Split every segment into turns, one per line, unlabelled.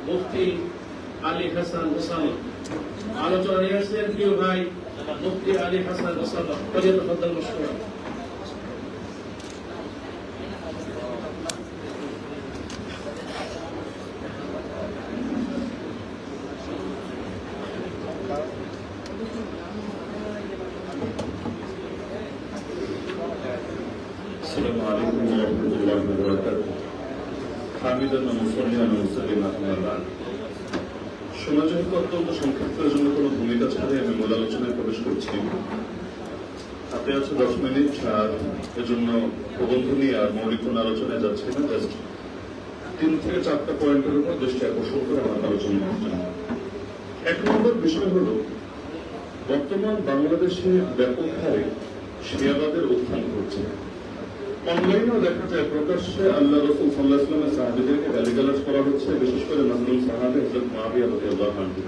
মুফতি Ali Hasan Osama. আলোচনা নিয়ে আসছেন প্রিয় ভাই মুফতি আলী হাসান ওসামা। ফজলুল মশকুরা।
السلام عليكم ورحمة الله وبركاته. حامدا ومصليا ومسلما أما بعد. সময় যেহেতু অত্যন্ত সংক্ষিপ্তের জন্য কোনো ভূমিকা ছাড়াই আমি মূল আলোচনায় প্রবেশ করছি। হাতে আছে 10 মিনিট, আর এজন্য প্রবন্ধ নিয়ে আর মৌলিক কোনো আলোচনায় যাচ্ছে না। জাস্ট 3 থেকে 4টা পয়েন্টের উপর দৃষ্টি আকর্ষণ করে আমার আলোচনা করছেন। 1 নম্বর বিষয় হল বর্তমান বাংলাদেশে ব্যাপক হারে শিয়াবাদের উত্থান ঘটছে। অনলাইনেও দেখা যায় প্রকাশ্যে আল্লাহ রাসূল সাল্লাল্লাহু আলাইহি ওয়াসাল্লামের সাহাবীদেরকে গালিগালাজ করা হচ্ছে, বিশেষ করে মাজলুম সাহাবী হযরত মুআবিয়া রাদিয়াল্লাহু আনহু।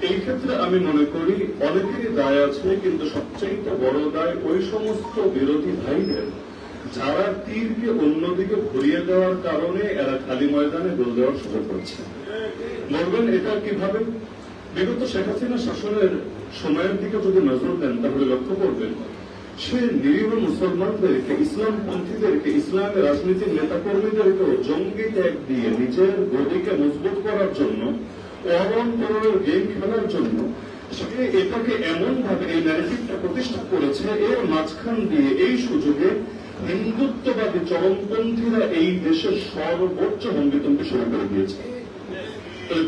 এই ক্ষেত্রে আমি মনে করি অনেকেরই দায় আছে, কিন্তু সবচেয়ে বড় দায় ওই সমস্ত বিরোধী ভাইদের যারা তীরকে অন্যদিকে ঘুরিয়ে দেওয়ার কারণে এরা খালি ময়দানে গোল দেওয়ার শুরু করছে। বলবেন এটা কিভাবে? বিগত শেখ হাসিনা শাসনের সময়ের দিকে যদি নজর দেন তাহলে লক্ষ্য করবেন সে নিরীহ মুসলমানদেরকে, ইসলামপন্থীদেরকে, ইসলামের রাজনীতির নেতাকর্মীদেরকেও জঙ্গি ট্যাগ দিয়ে নিজের গদিকে মজবুত করার জন্য, অরণ গেম খেলার জন্য সে এটাকে এমন ভাবে এই ন্যারেটিভটা প্রতিষ্ঠা করেছে। এর মাঝখান দিয়ে এই সুযোগে হিন্দুত্ববাদী চরমপন্থীরা এই দেশের সর্বোচ্চ ভঙ্গিতম্বি শুরু করে দিয়েছে।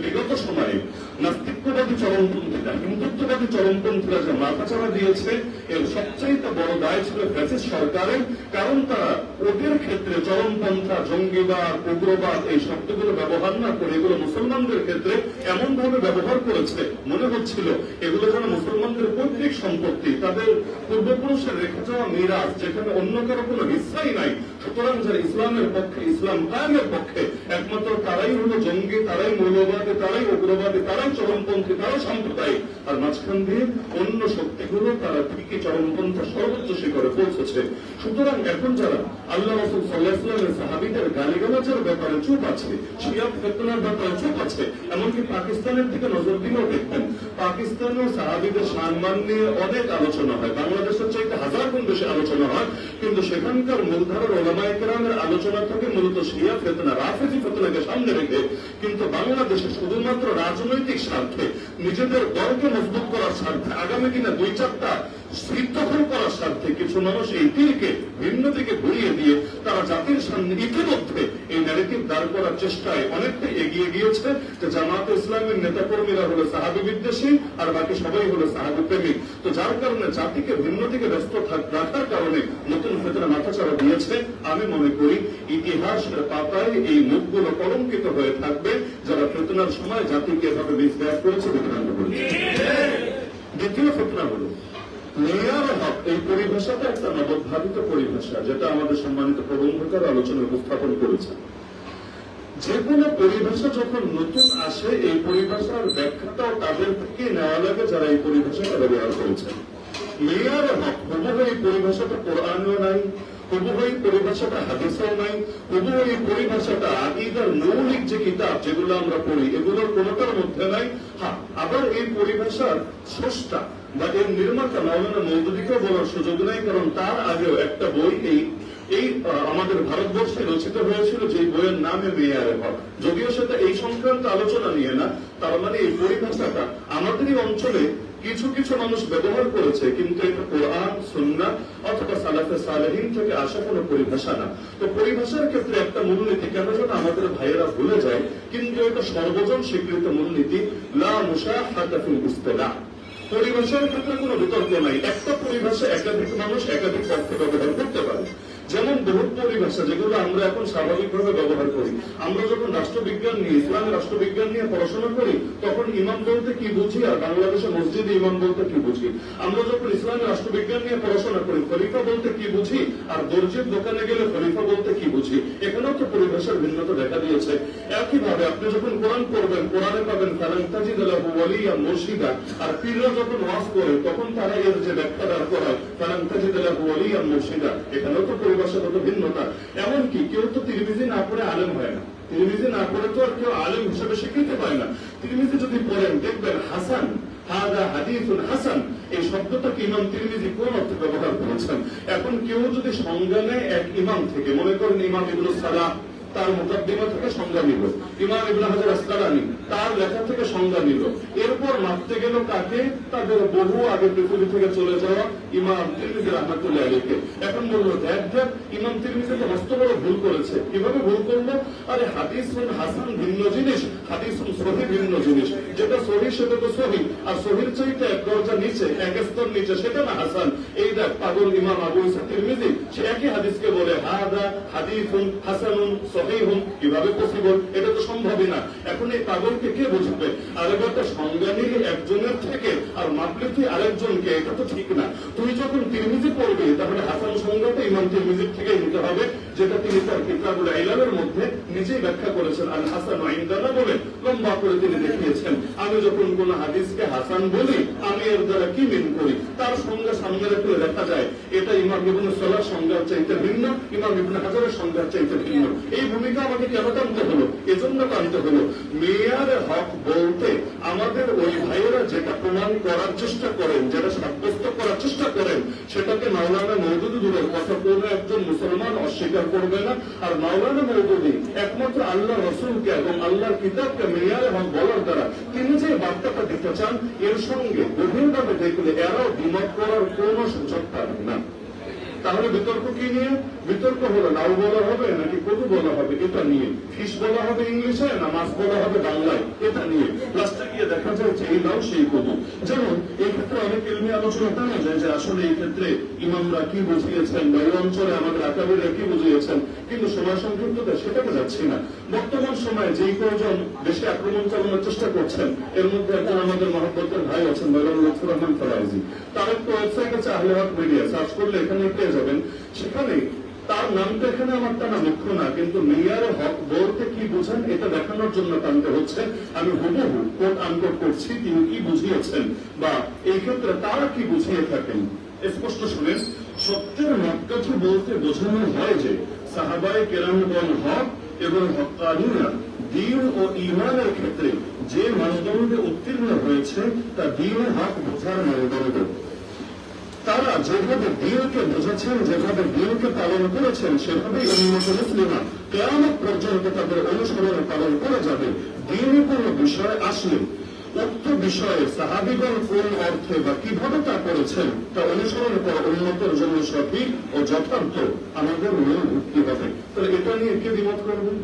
বিগত সময়ে নাস্তিকবাদী চরমপন্থীরা, হিন্দুত্ববাদী চরমপন্থীরা যে মাথাচাড়া দিয়েছে এর সবচেয়ে বড় দায় ছিল ফ্যাসিস্ট সরকারের। কারণ তারা ওদের ক্ষেত্রে চরমপন্থা, জঙ্গিবাদ, উগ্রবাদ এই শব্দগুলো ব্যবহার না করে এগুলো মুসলমানদের ক্ষেত্রে এমন ভাবে ব্যবহার করেছে মনে হচ্ছিল এগুলো যেন মুসলমানদের পৈতৃক সম্পত্তি, তাদের পূর্বপুরুষের রেখে যাওয়া মিরাজ, যেখানে অন্য কারো কোনো হিস্সাই নাই। সুতরাং যারা ইসলামের পক্ষে, ইসলাম কায়েমের পক্ষে, একমাত্র তারাই হলো জঙ্গি, তারাই মৌলবাদী, তারাই উগ্রবাদী, তারাই চরমপন্থী, তারাই সাম্প্রদায়িক। আর মাঝখান দিয়ে অন্য শক্তিগুলো তারা ঠিকই চরমপন্থা সর্বোচ্চ শিখরে পৌঁছেছে। সুতরাং এখন যারা আল্লাহ রাসূল সাল্লাল্লাহু আলাইহি ওয়াসাল্লামের সাহাবীদের গালিগালাজের ব্যাপারে চুপ আছে, শিয়া ফিতনার ব্যাপারে চুপ আছে, এমনকি পাকিস্তানের দিকে নজর দিলেও দেখবেন পাকিস্তানেও সাহাবীদের সম্মান নিয়ে অনেক আলোচনা হয়, বাংলাদেশের চাইতে 1000 গুণ বেশি আলোচনা হয়, কিন্তু সেখানকার মূলধারার ওলামায়ে কেরামের আলোচনা থাকে মূলত শিয়া ফিতনা, রাফেজি ফিতনাকে সামনে রেখে। কিন্তু বাংলাদেশে শুধুমাত্র রাজনৈতিক স্বার্থে, নিজেদের দলকে মজবুত করার স্বার্থে, আগামী দিনে 2-4টা সিট দখল করার স্বার্থে কিছু মানুষ এই তীরকে ভিন্ন দিকে ঘুরিয়ে দিয়ে তারা জাতির সামনে ইতিমধ্যে এই ন্যারেটিভ দাঁড় করার চেষ্টায় অনেকটাই এগিয়ে গিয়েছে যে জামায়াতে ইসলামের নেতাকর্মীরা হলো সাহাবী বিদ্বেষী আর বাকি সবাই হলো সাহাবী প্রেমিক। তো যার কারণে জাতিকে ভিন্ন দিকে ব্যস্ত রাখার কারণে নতুন ফিতনা মাথাচাড়া দিয়েছে। আমি মনে করি ইতিহাসের পাতায় এই মুখগুলো কলঙ্কিত হয়ে থাকবে যারা ফিতনার সময় জাতিকে এভাবে মিসগাইড করেছে, বিভ্রান্ত করেছে। দ্বিতীয় ফিতনা হলো মেয়ার হক। এই পরিভাষাটা একটা নবভাবিত পরিভাষা, যেটা আমাদের সম্মানিত প্রবন্ধকার আলোচনা উপস্থাপন করেছে। যে কোনো পরিভাষা যখন নতুন আসে এই পরিভাষার ব্যাখ্যাটাও তাদের থেকে নেওয়া লাগে যারা এই পরিভাষাটা ব্যবহার করেছে। মেয়ার হক হুবহু এই পরিভাষাটা কোরআনেও নাই, হুবহু এই পরিভাষাটা হাদিসেও নাই, হুবহু এই পরিভাষাটা আকীদার মৌলিক যে কিতাব যেগুলো আমরা পড়ি এগুলোর কোনোটার মধ্যে নাই। হ্যাঁ, আবার এই পরিভাষার স্রষ্টা বা এর নির্মাতা মাওলানা মওদুদীকেও বলার সুযোগ নাই, কারণ তার আগেও একটা বই এই আমাদের ভারতবর্ষে রচিত হয়েছিল যে বইয়ের নামে মেয়ারে হক। যদিও সেটা এই সংক্রান্ত আলোচনা নিয়ে না, তার মানে এই পরিভাষাটা আমাদেরই অঞ্চলে কিছু কিছু মানুষ ব্যবহার করেছে, কিন্তু এটা কোরআন, সুন্নাহ অথবা সালাফে সালেহিন থেকে আসা কোনো পরিভাষা না। তো পরিভাষার ক্ষেত্রে একটা মূলনীতি কেন যেন আমাদের ভাইয়েরা ভুলে যায়, কিন্তু এটা সর্বজন স্বীকৃত মূলনীতি, লা মুশাহাতা ফিল ইসতিলাহ। পরিভাষার ক্ষেত্রে কোনো বিতর্ক নাই। একটা পরিভাষা একাধিক মানুষ একাধিক অর্থে ব্যবহার করতে পারে। যেমন বহু পরিভাষা যেগুলো আমরা এখন স্বাভাবিকভাবে ব্যবহার করি। আমরা যখন রাষ্ট্রবিজ্ঞান নিয়ে, ইসলামের রাষ্ট্রবিজ্ঞান নিয়ে পড়াশোনা করি তখন ইমাম বলতে কি বুঝি আর বাংলাদেশে মসজিদে ইমাম বলতে কি বুঝি। আমরা যখন ইসলামের রাষ্ট্রবিজ্ঞান নিয়ে পড়াশোনা করি খলিফা বলতে কি বুঝি আর দর্জির দোকানে গেলে খলিফা বলতে কি বুঝি। এখানেও তো পরিভাষার ভিন্নতা দেখা দিয়েছে। একইভাবে আপনি যখন কোরআন পড়বেন কোরআনে পাবেন ফালান তাজিদ লাহু ওয়ালিয়া মুরশিদা, আর পীররা যখন ওয়াজ করে তখন তারা এর যে ব্যাখ্যা দাঁড় করায় ফালান তাজিদ লাহু ওয়ালিয়া মুরশিদা, এখানেও তো পরিভাষাগত ভিন্নতা। এমনকি কেউ তো তিরমিজি না পড়ে আলেম হয় না। তিরমিজি না পড়ে তো আর কেউ আলেম হিসেবে স্বীকৃতি পায় না। তিরমিজি যদি পড়েন দেখবেন হাসান, হাদা হাদিসুন হাসান, এই শব্দটাকে ইমাম তিরমিজি কোন অর্থে ব্যবহার করেছেন। এখন কেউ যদি সংজ্ঞা নেয় এক ইমাম থেকে, মনে করেন ইমাম ইবনে সালাহ তার মুকাদ্দিমা থেকে সংজ্ঞা নিল, ইমাম ইবনে হাজার আসকালানী তার লেখা থেকে সংজ্ঞা নিল, এরপর মাপতে গেল কাকে? তাদের বহু আগে পৃথিবী থেকে চলে যাওয়া ইমাম তিরমিজি রাহমাতুল্লাহ আলাইহি। এখন বলল দেখ ইমাম তিরমিজি তো মস্ত বড় ভুল করেছে। কিভাবে ভুল করলো? আরে হাদিসুন হাসান ভিন্ন জিনিস, হাদিসুন সহিহ ভিন্ন জিনিস। যেটা সহিহ সেটা তো সহিহ, আর সহিহর চাইতে এক দরজা নিচে, এক স্তর নিচে, সেটা না হাসান। এই দেখ পাগল ইমাম আবু ইসা তিরমিজি সে একই হাদিসকে বলে হাদা হাদিসুন হাসানুন সহিহুন। কিভাবে পসিবল? এটা তো সম্ভবই না। এখন এই পাগলকে কে বুঝবে? আর এবারটা সংজ্ঞা নিলে একজনের থেকে আর মাপলে তুই আরেকজনকে, এটা তো ঠিক না। তুই যখন তিরমিজি পড়বি তাহলে হাসান সংজ্ঞাটা ইমাম তিরমিজির থেকে নিতে হবে, যেটা তিনি তার কিতাবুল ইলামের মধ্যে নিজেই ব্যাখ্যা করেছেন। আল হাসান ইনদানা বলে লম্বা করে তিনি দেখিয়েছেন। আমি যখন কোন হাদিসকে হাসান বলি আমি এর দ্বারা কি মিন করি, তার সংজ্ঞা সামনে রাখলে দেখা যায় এটা ইমাম ইবনে সালাহ সংজ্ঞার চাইতে ভিন্ন, ইমাম ইবনে হাজারের সংজ্ঞার চাইতে ভিন্ন। এই ভূমিকা আমাকে কেন টানতে হলো? এজন্য টানতে হলো, মেয়ারে হক বলতে আমাদের ওই ভাইয়েরা যেটা প্রমাণ করার চেষ্টা করেন, যেটা সাব্যস্ত করার চেষ্টা করেন, সেটাকে মাওলানা মওদুদী দূরের কথা কোনো একজন মুসলমান অস্বীকার করবে না। আর মাওলানা মওদুদী একমাত্র আল্লাহ রসুলকে এবং আল্লাহর কিতাবকে মেয়ারে হক বলার দ্বারা তিনি যে বার্তাটা দিতে চান, এর সঙ্গে গভীরভাবে দেখলে এরাও দ্বিমত করার কোন সুযোগ পাবেন না। তাহলে বিতর্ক কি নিয়ে? বিতর্ক হলো লাউ বলা হবে নাকি কদু বলা হবে, এটা নিয়ে। ফিশ বলা হবে ইংলিশে না মাছ বলা হবে বাংলায়, এটা নিয়ে। লাস্টে গিয়ে দেখা যায় যে এই লাউ সেই কদু। যেমন এই ক্ষেত্রে অনেক ইলমি আলোচনা টানা যায় যে আসলে এই ক্ষেত্রে ইমামরা কি বুঝিয়েছেন বা এই অঞ্চলে আমাদের আকাবিরা কি বুঝিয়েছেন, কিন্তু সময় সংক্ষিপ্ততা সেটাকে যাচ্ছি না। বর্তমান সময়ে যেই কয়েকজন দেশে আক্রমণ চালানোর চেষ্টা করছেন, এর মধ্যে একজন আমাদের মহব্বতের ভাই আছেন মৌলানা লুৎফুর রহমান ফরাজি। তার একটা ওয়েবসাইট আছে আহলে হক মিডিয়া, সার্চ করলে এখানে পেয়ে যাবেন। সেখানে তার নামটা এখানে আমার টানা মুখ্য না, কিন্তু মেয়ারে হক বলতে কি বুঝেন এটা দেখানোর জন্য টানতে হচ্ছে। আমি হুবহু কোট আনকোট করছি তিনি কি বুঝিয়েছেন বা এই ক্ষেত্রে তারা কি বুঝিয়ে থাকেন। স্পষ্ট শুনেন, সত্যের মাপকাঠি বলতে বোঝানো হয় যে সাহাবায়ে কেরামগণ হক এবং হক্কানীরা দ্বীন ও ঈমানের ক্ষেত্রে যে মানদণ্ডে উত্তীর্ণ হয়েছে তা দ্বীন ও হক বোঝার মানদণ্ড। তারা যেভাবে দ্বীনকে বুঝেছেন, যেভাবে দ্বীনকে পালন করেছেন, সেভাবেই উম্মত মুসলিমা কিয়ামত পর্যন্ত তাদের অনুসরণে পালন করে যাবে। দ্বীনে কোনো বিষয় আসলে উক্ত বিষয়ে সাহাবীগণ কোন অর্থে বা কিভাবে তা করেছেন তা অনুসরণ করা উন্নতের জন্য সঠিক ও যথার্থ আমাদের মূল ভিত্তি হবে। তাহলে এটা নিয়ে কে দ্বিমত করবেন?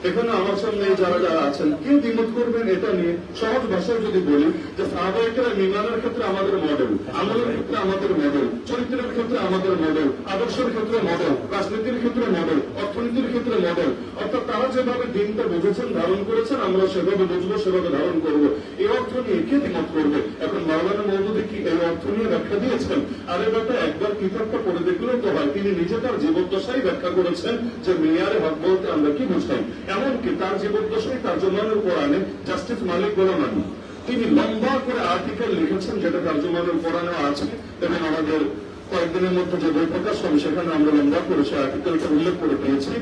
এখানে আমার সামনে যারা যারা আছেন কে দ্বিমত করবেন এটা নিয়ে? সহজ ভাষায় যদি বলি যে সাহাবায়ে কেরাম ঈমানের ক্ষেত্রে আমাদের মডেল, আমলের ক্ষেত্রে আমাদের মডেল, চরিত্রের ক্ষেত্রে আমাদের মডেল, আদর্শের ক্ষেত্রে মডেল, রাজনীতির ক্ষেত্রে মডেল, অর্থনীতির ক্ষেত্রে মডেল। অর্থাৎ তারা যেভাবে দিনটা বুঝেছেন, ধারণ করেছেন, আমরা সেভাবে বুঝবো, সেভাবে ধারণ করবো। এই অর্থ নিয়ে কে দ্বিমত করবে? এখন মাওলানা মওদুদী কি এই অর্থ নিয়ে ব্যাখ্যা দিয়েছেন? আরে বেটা একবার কিতাবটা পড়ে দেখলেও তো হয়। তিনি নিজে তার জীবদ্দশায় ব্যাখ্যা করেছেন যে মেয়ারে হক বলতে আমরা কি বুঝাই। এমনকি তার জীবদ্দশায় তারজমানুল কোরআনে জাস্টিস মালিক গোলাম আলী তিনি লম্বা করে আর্টিকেল লিখেছেন, যেটা তারজমানুল কোরআনে আছে এবং আমাদের কয়েকদিনের মধ্যে যে বই প্রকাশ হবে সেখানে আমরা লম্বা করে সে আর্টিকেলটা উল্লেখ করে পেয়েছি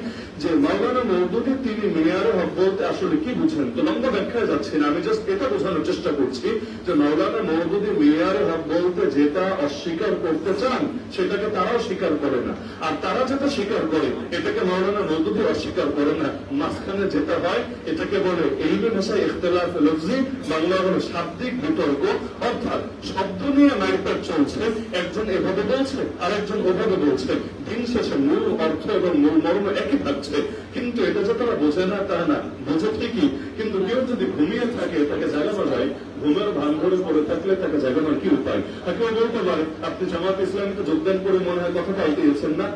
যে মাওলানা মওদুদী তিনি মেয়ারে হক বলতে আসলে কি বুঝেন। তো লম্বা ব্যাখ্যায় যাচ্ছি না, আমি জাস্ট এটা বোঝানোর চেষ্টা করছি যে মাওলানা মওদুদী মেয়ারে হক বলতে যেটা অস্বীকার করতে চান সেটাকে তারাও স্বীকার করে না, আর তারা যেটা স্বীকার করে এটাকে মাওলানা মওদুদী অস্বীকার করে না। মাঝখানে যেটা হয় এটাকে বলে ইলমি ভাষায় ইখতিলাফ লফজি, বাংলা হলো শাব্দিক বিতর্ক। অর্থাৎ শব্দ নিয়ে মাইরপ্যাচ চলছে, একজন এভাবে বলছে আর একজন ওভাবে বলছে, দিন শেষে মূল অর্থ এবং মূল মর্ম একই থাকছে। কিন্তু এটা যে তারা বোঝে না তা না, বোঝে ঠিকই, কিন্তু কেউ যদি ঘুমিয়ে থাকে তাকে জাগানো যায়, ঘুমের ভান ধরে পড়ে থাকলে তাকে জাগানোর কি উপায়? কেউ বলতে পারে আপনি জামাত ইসলামীতে যোগদান করে মনে হয় কথাটা দিয়েছেন না।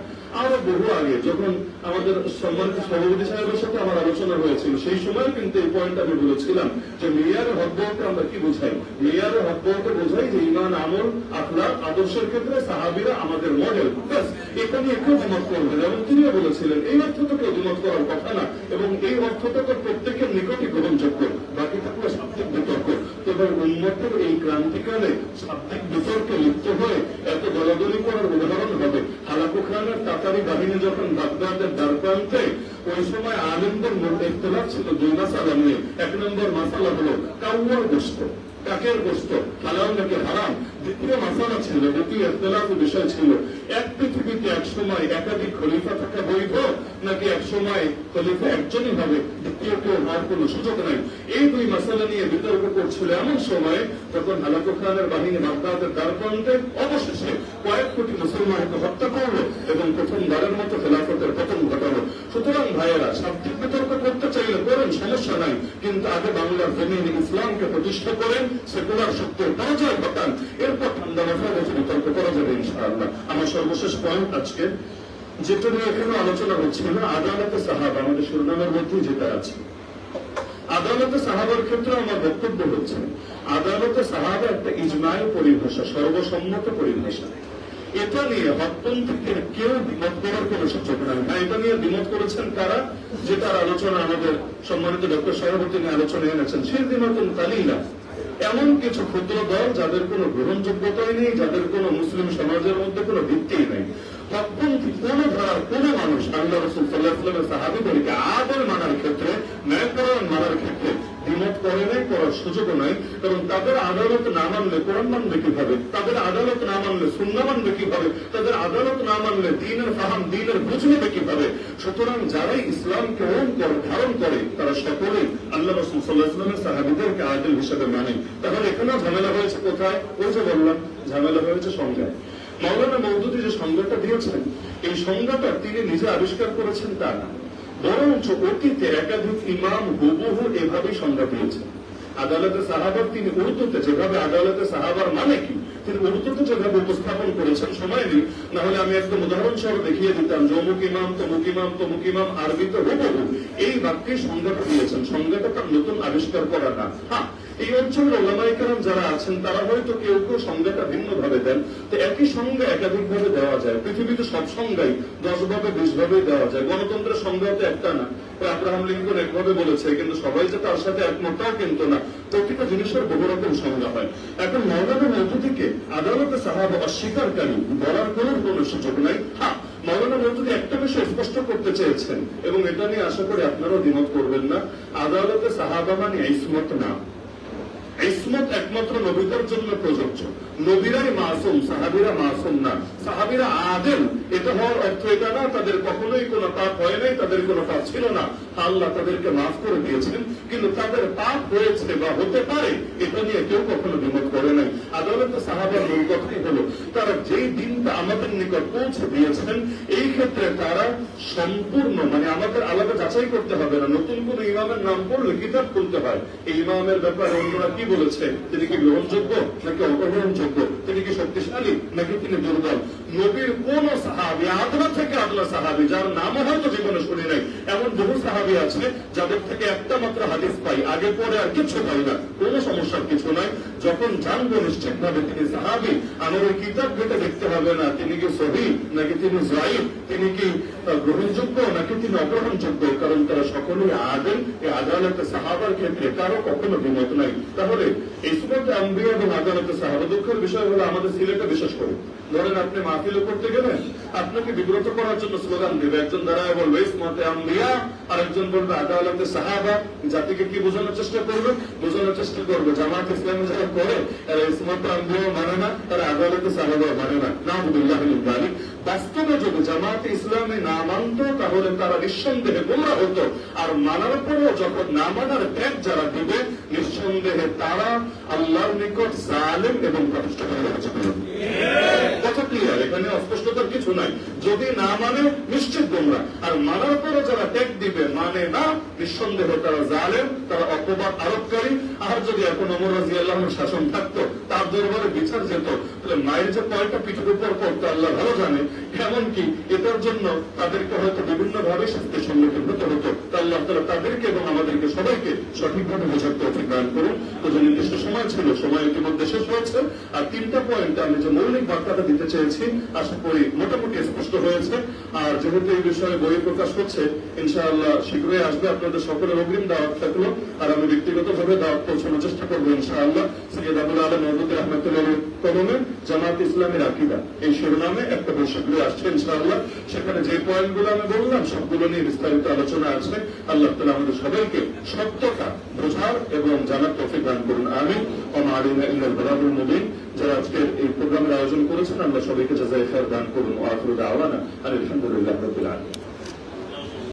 আরো বহু আগে যখন আমাদের সম্মানিত সভাপতি সাহেবের সাথে আমার আলোচনা হয়েছিল সেই সময় কিন্তু এই পয়েন্ট আমি বলেছিলাম যে মেয়ারে হক বলতে আমরা কি বোঝাই। মেয়ারে হক বলতে বোঝাই যে ইমান, আমল, আখলাক, আদর্শের ক্ষেত্রে সাহাবীরা আমাদের মডেল। ব্যাস, এটা নিয়ে কেউ দ্বিমত করবেন এবং তিনিও বলেছিলেন এই অর্থ তো কেউ দ্বিমত করার কথা না এবং এই অর্থটা তো প্রত্যেকের নিকটই গ্রহণযোগ্য, বাকি থাকলে সাপ্তাহিক বিতর্ক। তবে উন্মতের এই ক্রান্তিকালে শাব্দিক বিতর্কে লিপ্ত হয়ে এত দলাদলি করার উদাহরণ হবে হালাকু খানের তাতারি বাহিনী যখন বাগদাদের দ্বারপ্রান্তে ওই সময় আলেমদের মধ্যে ইখতিলাফ ছিল দুই মাসালা নিয়ে। এক নম্বর মাসালা হলো কাউয়ার গোশত, কাকের গোশত হালাল নাকি হারাম। দ্বিতীয় মাসালা ছিল, দ্বিতীয় ইখতিলাফের বিষয় ছিল এক পৃথিবীতে এক সময় একাধিক খলিফা থাকা বৈধ নাকি এক সময় খলিফা একজনই হবে, দ্বিতীয় কেউ হওয়ার কোনো সুযোগ নাই। এই দুই মাসালা নিয়ে বিতর্ক করছিল এমন সময় যখন হালাকু খানের বাহিনী বাগদাদের দ্বারপ্রান্তে অবশেষে কয়েক কোটি মুসলমানকে হত্যা করলো এবং প্রথমবারের মতো খেলাফতের পতন ঘটালো। সুতরাং ভাইয়েরা, শাব্দিক বিতর্ক করতে চাইলে করেন, সমস্যা নাই, কিন্তু আগে বাংলার জমিনে ইসলামকে প্রতিষ্ঠা করেন, সেকুলার শক্তির পরাজয় ঘটান, এরপর ঠান্ডা মাথায় বসে বিতর্ক করা যাবে ইনশাআল্লাহ। আমার সর্বশেষ পয়েন্ট আজকে যেটা নিয়ে এখানে আলোচনা হচ্ছে না, আদালতে সাহাবা, আমাদের শিরোনামের মধ্যে যেটা আছে আদালতে সাহাবার ক্ষেত্রে আমার বক্তব্য হচ্ছে আদালতে সাহাবা একটা ইজমায় পরিভাষা, সর্বসম্মত পরিভাষা। এটা নিয়ে হকপন্থীদের কেউ দ্বিমত করার কোন সুযোগ নাই। এটা নিয়ে দ্বিমত করেছেন কারা, যেটার আলোচনা আমাদের সম্মানিত ডক্টর সভাপতি নিয়ে আলোচনা এনেছেন, সেই দ্বিমতন কালিলা এমন কিছু ক্ষুদ্র দল যাদের কোনো গ্রহণযোগ্যতাই নেই, যাদের কোনো মুসলিম সমাজের মধ্যে কোনো ভিত্তিই নেই। হকপন্থী কোন ধারার কোন মানুষ আল্লাহ রাসূল সাল্লাল্লাহু আলাইহি ওয়াসাল্লামের সাহাবীদেরকে আদর মানার ক্ষেত্রে, ন্যায়পরায়ণ মানার ক্ষেত্রে দ্বিমত করে নাই, করার সুযোগও নাই। কারণ তাদের আদালত না মানলে কোরআন মানবে কিভাবে, তাদের আদালত না মানলে সুন্নাহ মানবে কিভাবে, তাদের আদালত না মানলে দ্বীনের ফাহাম, দ্বীনের বুঝ নেবে কিভাবে। সুতরাং যারাই ইসলামকে ধারণ করে তারা সকলেই আল্লাহ রাসূল সাল্লাল্লাহু আলাইহি ওয়াসাল্লামের সাহাবীদেরকে আদিল হিসেবে মানে। তাহলে এখানেও ঝামেলা হয়েছে কোথায়? ওই যে বললাম, ঝামেলা হয়েছে সংজ্ঞায়। মাওলানা মওদুদী যে সংজ্ঞাটা দিয়েছেন, এই সংজ্ঞাটা তিনি নিজে আবিষ্কার করেছেন তা না, বরঞ্চ অতীতে একাধিক ইমাম হুবহু এভাবেই সংজ্ঞা দিয়েছেন। আদালতে সাহাবার তিনি উর্দুতে যেভাবে আদালতে সাহাবার মানে কি তিনি উর্দুতে যেভাবে উপস্থাপন করেছেন, সময় নেই, না হলে আমি একদম উদাহরণ সহ দেখিয়ে দিতাম যে অমুক ইমাম তমুক ইমাম তমুক ইমাম আরবিতে হুবহু এই বাক্যে সংজ্ঞাটা দিয়েছেন। সংজ্ঞাটা তার নতুন আবিষ্কার করা না। হ্যাঁ, এই অঞ্চলের ওলামায়ে কেরাম যারা আছেন তারা হয়তো কেউ কেউ সংজ্ঞাটা ভিন্ন ভাবে দেন। তো একই সংজ্ঞা একাধিক ভাবে দেওয়া যায়। পৃথিবীতে সব সংজ্ঞাই 10 ভাবে 20 ভাবে দেওয়া যায়। গণতন্ত্রের সংজ্ঞা তো একটা না। আব্রাহাম লিঙ্কন একভাবে বলেছে, কিন্তু সবাই যে তার সাথে একমতও কিন্তু না। প্রতিটা জিনিসের বহু রকম সংজ্ঞা হয়। এখন মাওলানা মওদুদীকে আদালতে সাহাবা অস্বীকারকারী বলার কোনো সুযোগ নাই। হ্যাঁ, মাওলানা মওদুদী একটা বিষয় স্পষ্ট করতে চেয়েছেন, এবং এটা নিয়ে আশা করি আপনারাও দ্বিমত করবেন না, আদালতে সাহাবা মানে ইসমত না। ইসমত একমাত্র নবীদের জন্য প্রযোজ্য। নবীরাই মাসুম, সাহাবীরা মাসুম না। সাহাবীরা আদেল, এটা হওয়ার অর্থ এটা না তাদের কখনোই কোনো পাপ হয় নাই, তাদের কোনো পাপ ছিল না, আল্লাহ তাদেরকে মাফ করে দিয়েছেন। কিন্তু তাদের পাপ হয়েছে বা হতে পারে, এটা নিয়ে কেউ কখনো দ্বিমত করে নাই। আদালতে সাহাবার মূল কথাই হলো তারা যেই দিনটা আমাদের নিকট পৌঁছে দিয়েছেন, এই ক্ষেত্রে তারা সম্পূর্ণ, মানে আমাদের আলাদা যাচাই করতে হবে না। নতুন কোন ইমামের নাম পড়লে কিতাব খুলতে হয়, এই ইমামের ব্যাপারে অন্যরা কি বলেছে, তিনি কি গ্রহণযোগ্য নাকি অগ্রহণযোগ্য, তিনি কি শক্তিশালী নাকি তিনি দুর্বল। নবীর কোন সাহাবী, আদলা থেকে আদলা সাহাবী, যার নামও হয়তো জীবনে শুনি নাই, এমন বহু সাহাবী আছে যাদের থেকে একটা মাত্র হাদিস পাই, আগে পরে আর কিছু পাই না। কোনো সমস্যার কিছু নাই। যখন জানবো নিশ্চিত ভাবে তিনি সাহাবী, আমার ওই কিতাব ঘেটে দেখতে হবে না তিনি কি সহিহ নাকি তিনি যায়েফ, তিনি কি গ্রহণযোগ্য নাকি তিনি অগ্রহণযোগ্য, কারণ তারা সকলেই আদেল। এই আদালতে সাহাবার ক্ষেত্রে কারো কখনো দ্বিমত নাই। তাহলে ইসমত আম্বিয়া এবং আদালতে সাহাবা, দুঃখের বিষয় হলো আমাদের সিলেটে বিশেষ করে, ধরেন আপনি মাহফিল করতে গেলেন, আপনাকে বিব্রত করার জন্য স্লোগান দেবে, একজন দাঁড়ায় বলবে ইসমতে আম্বিয়া, আর একজন বলবে আদালতে সাহাবা। জাতিকে কি বোঝানোর চেষ্টা করবে? বোঝানোর চেষ্টা করবে জামাত ইসলামী যারা করে তারা ইসমতে আম্বিয়া মানে না, তারা আদালতে সাহাবা মানে না। নাউযুবিল্লাহি মিন যালিক। বাস্তবে যদি জামাত ইসলামী না মানত তাহলে তারা নিঃসন্দেহে গোমরা হতো, আর মানার পরেও যখন না মানার ত্যাগ যারা দিবে, নিঃসন্দেহে তারা আল্লাহর নিকট জালেম এবং ভ্রষ্টকারী হয়ে যাবে। কথা ক্লিয়ার, এখানে অস্পষ্টতার কিছু নাই। যদি না মানে নিশ্চিত গোমরা, আর মানার পরে যারা ত্যাগ দিবে, মানে না, নিঃসন্দেহ তারা জালেম, তারা অপবাদ আরোপকারী। আর যদি এখন ওমর রাদিয়াল্লাহু শাসন থাকতো, তার দরবারে বিচার যেত, তাহলে মায়ের যে কয়টা পিঠের উপর পড়তো আল্লাহ ভালো জানে। এমনকি এটার জন্য তাদেরকে হয়তো বিভিন্ন ভাবে শাস্তির সম্মুখীন হতে হতো। আল্লাহ তাআলা তাদেরকে এবং আমাদেরকে সবাইকে সঠিকভাবে বোঝার তৌফিক দান করুন। তো যে নির্দিষ্ট সময় ছিল, সময় ইতিমধ্যে শেষ হয়েছে। আর 3টা পয়েন্ট আমি যে মৌলিক বার্তাটা দিতে চেয়েছি আশা করি মোটামুটি স্পষ্ট হয়েছে। আর যেহেতু এই বিষয়ে বই প্রকাশ হচ্ছে, ইনশাআল্লাহ শীঘ্রই আসবে। আপনাদের সকলের অগ্রিম দাওয়াত থাকলো, আর আমি ব্যক্তিগতভাবে দাওয়াত পৌঁছানোর চেষ্টা করবো ইনশাআল্লাহ। সৈয়দ আবুল আলম মহমুদ রহমতুল্লাহ কলমে জামাত ইসলামের আকীদা এই শিরোনামে একটা বৈঠক আসছে ইনশাআল্লাহ। সেখানে যে পয়েন্টগুলো আমি বললাম সবগুলো নিয়ে বিস্তারিত আলোচনা আছে। আল্লাহ তাআলা আমাদের সবাইকে সত্যতা বোঝার এবং জানার তৌফিক দান করুন, আমিন। ওয়া মা আলাইনা ইল্লাল বালাগুল মুবিন। যারা আজকের এই প্রোগ্রামের আয়োজন করেছেন আল্লাহ সবাইকে জাযায়ে খায়র দান করুন। ওয়া আখিরু দাওয়ানা আলহামদুলিল্লাহি রাব্বিল আলামিন।